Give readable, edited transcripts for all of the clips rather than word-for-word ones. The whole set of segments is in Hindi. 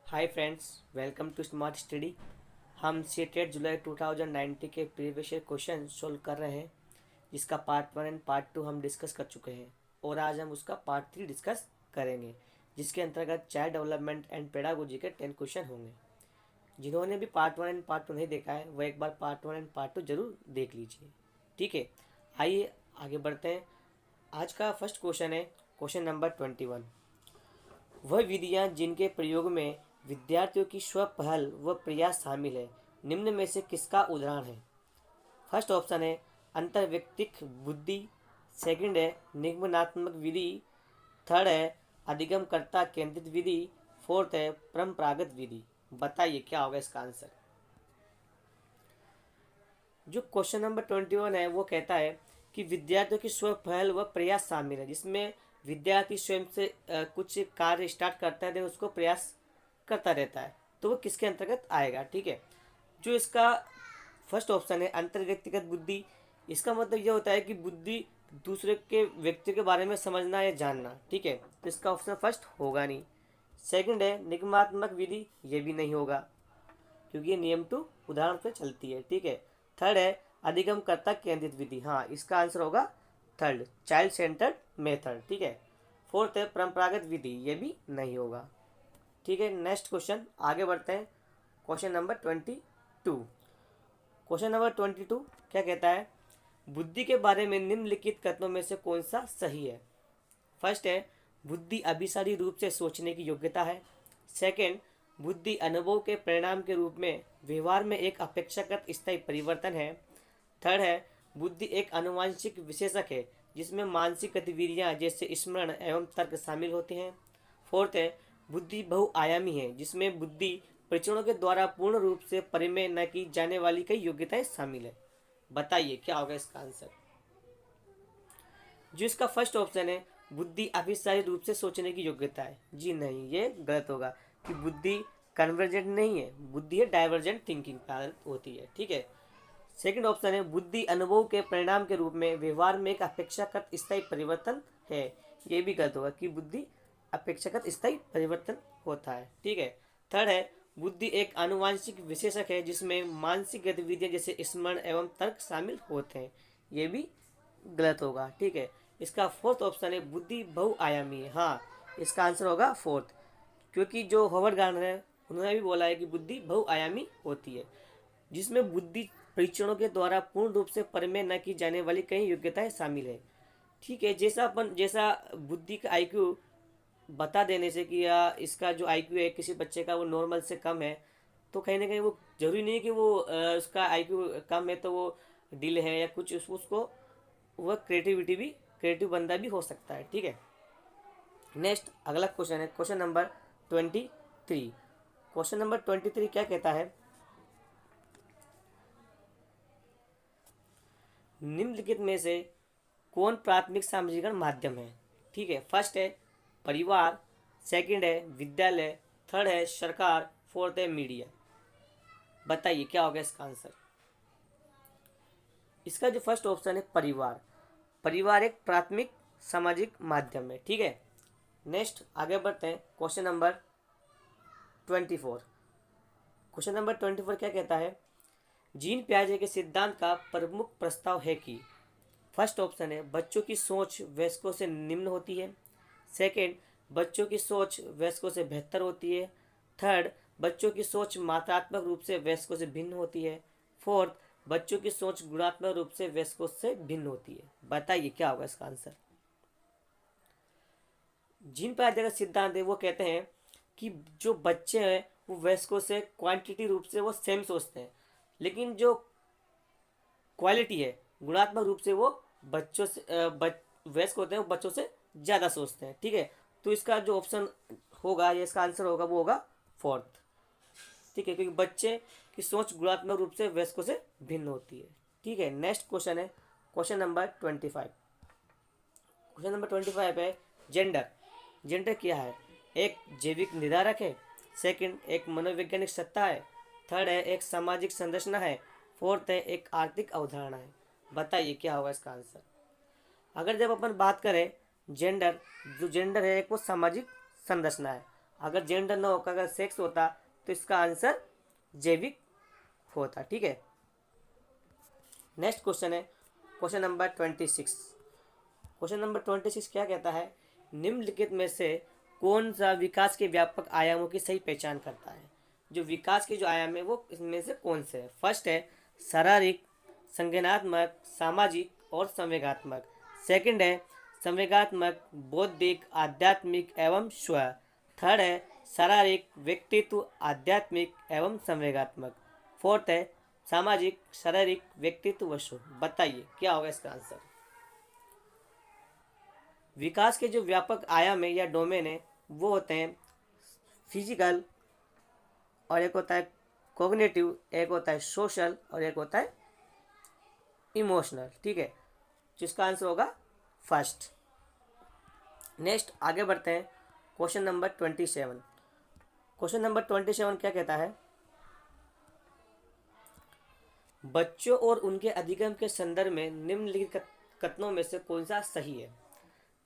Hi friends, welcome to smart study. हम सीटेट जुलाई 2090 के प्रीवियस ईयर क्वेश्चन सोल्व कर रहे हैं, जिसका पार्ट 1 एंड पार्ट 2 हम डिस्कस कर चुके हैं और आज हम उसका पार्ट 3 डिस्कस करेंगे, जिसके अंतर्गत चाइल्ड डेवलपमेंट एंड पेडागोजी के 10 क्वेश्चन होंगे। जिन्होंने भी पार्ट 1 एंड पार्ट 2 नहीं देखा है वह एक बार पार्ट 1 एंड पार्ट 2 जरूर देख लीजिए। ठीक है, आइए आगे बढ़ते हैं। आज का फर्स्ट क्वेश्चन है क्वेश्चन नंबर 21। वह विधियां जिनके प्रयोग में विद्यार्थियों की स्वपहल व प्रयास शामिल है, निम्न में से किसका उदाहरण है? फर्स्ट ऑप्शन है अंतर्वैयक्तिक बुद्धि, सेकंड है निगमनात्मक विधि, थर्ड है अधिगमकर्ता केंद्रित विधि, फोर्थ है परंपरागत विधि। बताइए क्या होगा इसका आंसर। जो क्वेश्चन नंबर 21 है वो कहता है कि विद्यार्थियों की स्वपहल व प्रयास शामिल है, जिसमें विद्यार्थी स्वयं से कुछ कार्य स्टार्ट करता है, उसको प्रयास करता रहता है, तो वो किसके अंतर्गत आएगा। ठीक है, जो इसका फर्स्ट ऑप्शन है अंतर व्यक्तिगत बुद्धि, इसका मतलब ये होता है कि बुद्धि दूसरे के व्यक्ति के बारे में समझना या जानना। ठीक है, तो इसका ऑप्शन फर्स्ट होगा नहीं। सेकंड है निगमात्मक विधि, ये भी नहीं होगा क्योंकि ये नियम टू उदाहरण पे चलती है। ठीक है, थर्ड है अधिगमकर्ता केंद्रित विधि, हाँ इसका आंसर होगा थर्ड, चाइल्ड सेंटर्ड मेथड। ठीक है, फोर्थ है परंपरागत विधि, ये भी नहीं होगा। ठीक है, नेक्स्ट क्वेश्चन आगे बढ़ते हैं। Question number 22। क्वेश्चन नंबर 22 क्या कहता है? बुद्धि के बारे में निम्नलिखित कथनों में से कौन सा सही है? फर्स्ट है बुद्धि अभिसारी रूप से सोचने की योग्यता है। सेकंड, बुद्धि अनुभव के परिणाम के रूप में व्यवहार में एक अपेक्षाकृत स्थायी परिवर्तन है। थर्ड है बुद्धि एक आनुवांशिक विशेषक है जिसमें मानसिक गतिविधियां जैसे स्मरण एवं तर्क शामिल होते हैं। फोर्थ है बुद्धि बहुआयामी है जिसमें बुद्धि परीक्षणों के द्वारा पूर्ण रूप से परिमेय न की जाने वाली कई योग्यताएं शामिल है। बताइए क्या होगा इसका आंसर। जो इसका फर्स्ट ऑप्शन है बुद्धि अभिसारी रूप से सोचने की योग्यता है, जी नहीं, ये गलत होगा कि बुद्धि कन्वर्जेंट नहीं है, बुद्धि है डाइवर्जेंट थिंकिंग होती है। ठीक है, सेकंड ऑप्शन है बुद्धि अनुभव के परिणाम के रूप में व्यवहार में एक अपेक्षाकृत स्थायी परिवर्तन है, ये भी गलत होगा कि बुद्धि अपेक्षाकृत स्थायी परिवर्तन होता है। ठीक है, थर्ड है बुद्धि एक आनुवांशिक विशेषक है जिसमें मानसिक गतिविधियां जैसे स्मरण एवं तर्क शामिल होते हैं, ये भी गलत होगा। ठीक है, इसका फोर्थ ऑप्शन है बुद्धि बहुआयामी है, हाँ इसका आंसर होगा फोर्थ, क्योंकि जो हॉवर्ड गार्डनर है उन्होंने भी बोला है कि बुद्धि बहुआयामी होती है जिसमें बुद्धि परीक्षणों के द्वारा पूर्ण रूप से परिमेय न की जाने वाली कई योग्यताएं शामिल है। ठीक है, जैसा बुद्धि का आईक्यू बता देने से कि या इसका जो आईक्यू है किसी बच्चे का वो नॉर्मल से कम है, तो कहीं ना कहीं वो जरूरी नहीं है कि वो उसका आईक्यू कम है तो वो डिले है या कुछ उसको वह क्रिएटिव बंदा भी हो सकता है। ठीक है, नेक्स्ट अगला क्वेश्चन है क्वेश्चन नंबर 23। क्वेश्चन नंबर 23 क्या कहता है? निम्नलिखित में से कौन प्राथमिक सामाजिकरण माध्यम है? ठीक है, फर्स्ट है परिवार, सेकंड है विद्यालय, थर्ड है सरकार, फोर्थ है मीडिया। बताइए क्या होगा इसका आंसर। इसका जो फर्स्ट ऑप्शन है परिवार, परिवार एक प्राथमिक सामाजिक माध्यम है। ठीक है, नेक्स्ट आगे बढ़ते हैं क्वेश्चन नंबर 24। क्वेश्चन नंबर 24 क्या कहता है? जीन पियाजे के सिद्धांत का प्रमुख प्रस्ताव है कि फर्स्ट ऑप्शन है बच्चों की सोच वयस्कों से निम्न होती है। सेकंड, बच्चों की सोच वयस्कों से बेहतर होती है। थर्ड, बच्चों की सोच मात्रात्मक रूप से वयस्कों से भिन्न होती है। फोर्थ, बच्चों की सोच गुणात्मक रूप से वयस्कों से भिन्न होती है। बताइए क्या होगा इसका आंसर। जीन पियाजे का सिद्धांत है वो कहते हैं कि जो बच्चे हैं वो वयस्कों से क्वांटिटी रूप से वो सेम सोचते हैं, लेकिन जो क्वालिटी है गुणात्मक रूप से वो बच्चों से वयस्क होते हैं वो बच्चों से ज़्यादा सोचते हैं। ठीक है, तो इसका जो ऑप्शन होगा या इसका आंसर होगा वो होगा फोर्थ। ठीक है, क्योंकि बच्चे की सोच गुणात्मक रूप से वयस्कों से भिन्न होती है। ठीक है, नेक्स्ट क्वेश्चन है क्वेश्चन नंबर 25। क्वेश्चन नंबर 25 है जेंडर। जेंडर क्या है? एक जैविक निर्धारक है, सेकंड एक मनोवैज्ञानिक सत्ता है, थर्ड है एक सामाजिक संरचना है, फोर्थ है एक आर्थिक अवधारणा है। बताइए क्या होगा इसका आंसर। अगर जब अपन बात करें जेंडर, जो जेंडर है एक वो सामाजिक संरचना है अगर जेंडर ना होता, अगर सेक्स होता तो इसका आंसर जैविक होता। ठीक है, नेक्स्ट क्वेश्चन है क्वेश्चन नंबर 26। क्वेश्चन नंबर 26 क्या कहता है, निम्नलिखित में से कौन सा विकास के व्यापक आयामों की सही पहचान करता है। जो विकास के जो आयाम है वो इसमें से कौन से है। फर्स्ट है शारीरिक, संज्ञानात्मक, सामाजिक और संवेगात्मक। सेकंड है संवेगात्मक, बौद्धिक, आध्यात्मिक एवं स्व। थर्ड है शारीरिक, व्यक्तित्व, आध्यात्मिक एवं संवेगात्मक। फोर्थ है सामाजिक, शारीरिक, व्यक्तित्व व स्व। बताइए क्या होगा इसका आंसर। विकास के जो व्यापक आयाम है या डोमेन है वो होते हैं फिजिकल, और एक होता है कॉग्निटिव, एक होता है सोशल और एक होता है इमोशनल। ठीक है, जिसका आंसर होगा फर्स्ट। नेक्स्ट आगे बढ़ते हैं क्वेश्चन नंबर 27। क्वेश्चन नंबर 27 क्या कहता है, बच्चों और उनके अधिगम के संदर्भ में निम्नलिखित कथनों में से कौन सा सही है।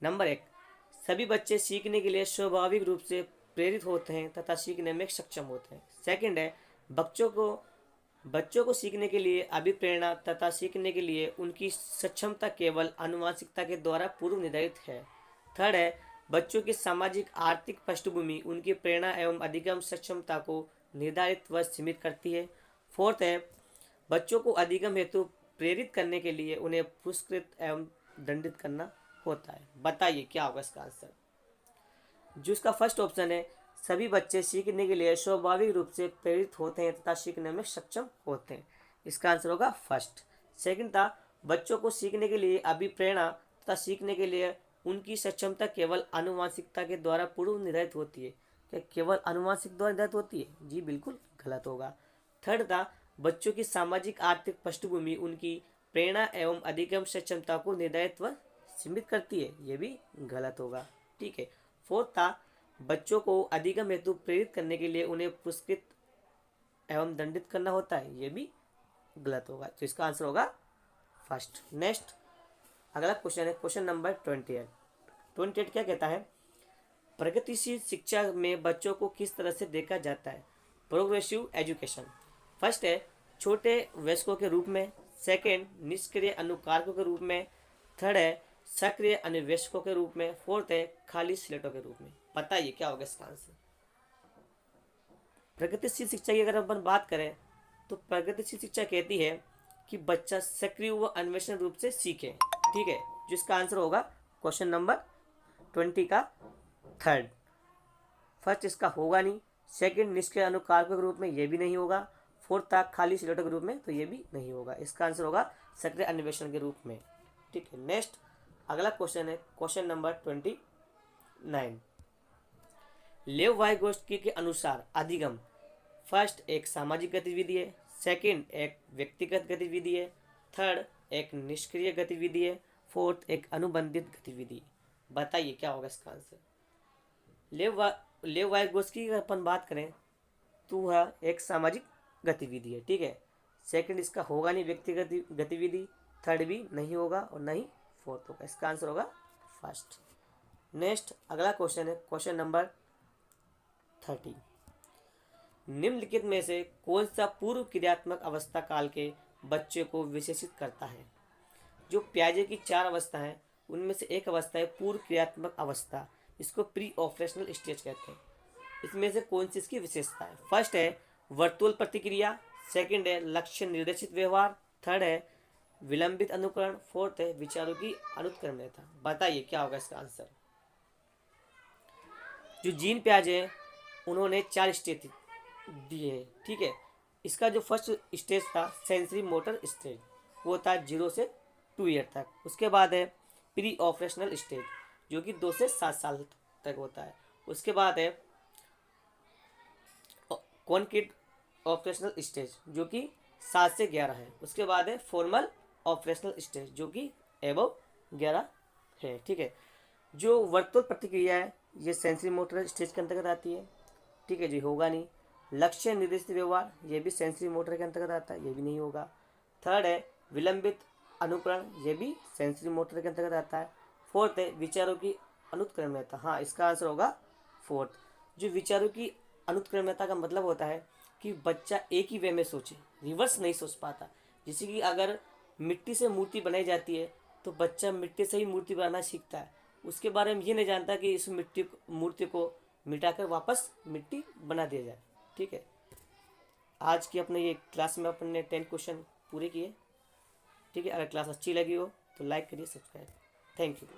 नंबर 1, सभी बच्चे सीखने के लिए स्वाभाविक रूप से प्रेरित होते हैं तथा सीखने में सक्षम होते हैं। सेकंड है बच्चों को सीखने के लिए अभिप्रेरणा तथा सीखने के लिए उनकी सक्षमता केवल आनुवंशिकता के द्वारा पूर्व निर्धारित है। थर्ड है बच्चों की सामाजिक आर्थिक पृष्ठभूमि उनकी प्रेरणा एवं अधिगम सक्षमता को निर्धारित व सीमित करती है। फोर्थ है बच्चों को अधिगम हेतु प्रेरित करने के लिए उन्हें पुरस्कृत एवं दंडित करना होता है। बताइए क्या होगा इसका आंसर। जो इसका फर्स्ट ऑप्शन है, सभी बच्चे सीखने के लिए स्वाभाविक रूप से प्रेरित होते हैं तथा सीखने में सक्षम होते हैं, इसका आंसर होगा फर्स्ट। सेकंड था बच्चों को सीखने के लिए अभिप्रेरणा तथा सीखने के लिए उनकी सक्षमता केवल आनुवंशिकता के द्वारा पूर्व निर्धारित होती है। क्या केवल आनुवंशिक द्वारा निर्धारित होती है? जी बिल्कुल गलत होगा। थर्ड था बच्चों की सामाजिक आर्थिक पृष्ठभूमि उनकी प्रेरणा एवं अधिगम सक्षमता को निर्धारित व सीमित करती है, यह भी गलत होगा। ठीक है, फोर्थ था बच्चों को अधिगम हेतु प्रेरित करने के लिए उन्हें पुरस्कृत एवं दंडित करना होता है, यह भी गलत होगा। तो इसका आंसर होगा फर्स्ट। नेक्स्ट अगला क्वेश्चन है क्वेश्चन नंबर 28। 28 क्या कहता है, प्रगतिशील शिक्षा में बच्चों को किस तरह से देखा जाता है। Progressive education. फर्स्ट है छोटे वयस्कों के रूप में। सेकंड निष्क्रिय अनुकारकों के रूप में। थर्ड है सक्रिय अनुवेशकों के रूप में। फोर्थ है खाली स्लेटों के रूप में। बताइए क्या होगा इसका आंसर। प्रगतिशील शिक्षा की अगर अपन बात करें तो प्रगतिशील शिक्षा कहती है कि बच्चा सक्रिय व अन्वेषण रूप से सीखे। ठीक है, जिसका आंसर होगा क्वेश्चन नंबर 20 का थर्ड। फर्स्ट इसका होगा नहीं। सेकंड निष्क्रिय अनुकारकों के रूप में, यह भी नहीं होगा। फोर्थ था खाली स्लेटों के रूप में, तो यह भी नहीं होगा। इसका आंसर होगा सक्रिय अन्वेषण के रूप में। ठीक है, नेक्स्ट अगला क्वेश्चन है क्वेश्चन नंबर 29। लेव वाइगोत्स्की के अनुसार अधिगम फर्स्ट एक सामाजिक गतिविधि है। सेकंड एक व्यक्तिगत गतिविधि है। थर्ड एक निष्क्रिय गतिविधि है। फोर्थ एक अनुबंधित गतिविधि। बताइए क्या होगा इसका आंसर। लेव वाइगोत्स्की की अपन बात करें तो वह एक सामाजिक गतिविधि है। ठीक है, सेकंड इसका होगा नहीं व्यक्तिगत गतिविधि। थर्ड भी नहीं होगा और नहीं फोर्थ होगा। इसका आंसर होगा फर्स्ट। नेक्स्ट अगला क्वेश्चन है क्वेश्चन नंबर 30। निम्नलिखित में से कौन सा पूर्व क्रियात्मक अवस्था काल के बच्चे को विशेषित करता है। जो प्याजे की 4 अवस्था है उनमें से एक अवस्था है पूर्व क्रियात्मक अवस्था, इसको प्री ऑपरेशनल स्टेज कहते हैं। इसमें से कौन सी इसकी विशेषता है। फर्स्ट है वर्तुल प्रतिक्रिया। सेकंड है लक्ष्य निर्देशित व्यवहार। थर्ड है विलंबित अनुकरण। फोर्थ है विचारों की अनुत्क्रमणीयता। बताइए क्या होगा इसका आंसर। जो जीन प्याजे हैं उन्होंने 4 स्टेज दिए हैं। ठीक है, इसका जो फर्स्ट स्टेज था सेंसरी मोटर स्टेज, वो था 0 से 2 ईयर तक। उसके बाद है प्री ऑपरेशनल स्टेज जो कि 2 से 7 साल तक होता है। उसके बाद है कॉन्क्रीट ऑपरेशनल स्टेज जो कि 7 से 11 है। उसके बाद है फॉर्मल ऑपरेशनल स्टेज जो कि एबव 11 है। ठीक है, जो वर्तुल प्रतिक्रिया है ये सेंसरी मोटर स्टेज के अंतर्गत आती है। ठीक है जी, होगा नहीं। लक्ष्य निर्देशित व्यवहार ये भी सेंसरी मोटर के अंतर्गत आता है, ये भी नहीं होगा। थर्ड है विलंबित अनुकरण, ये भी सेंसरी मोटर के अंतर्गत आता है। फोर्थ है विचारों की अनुत्क्रमणीयता, हाँ इसका आंसर होगा फोर्थ। जो विचारों की अनुत्क्रमणता का मतलब होता है कि बच्चा एक ही वे में सोचे, रिवर्स नहीं सोच पाता। जैसे कि अगर मिट्टी से मूर्ति बनाई जाती है तो बच्चा मिट्टी से ही मूर्ति बनाना सीखता है, उसके बारे में ये नहीं जानता कि इस मूर्ति को मिटाकर वापस मिट्टी बना दिया जाए। ठीक है, आज की अपने ये क्लास में अपने 10 क्वेश्चन पूरे किए। ठीक है, अगर क्लास अच्छी लगी हो तो लाइक करिए, सब्सक्राइब। Thank you.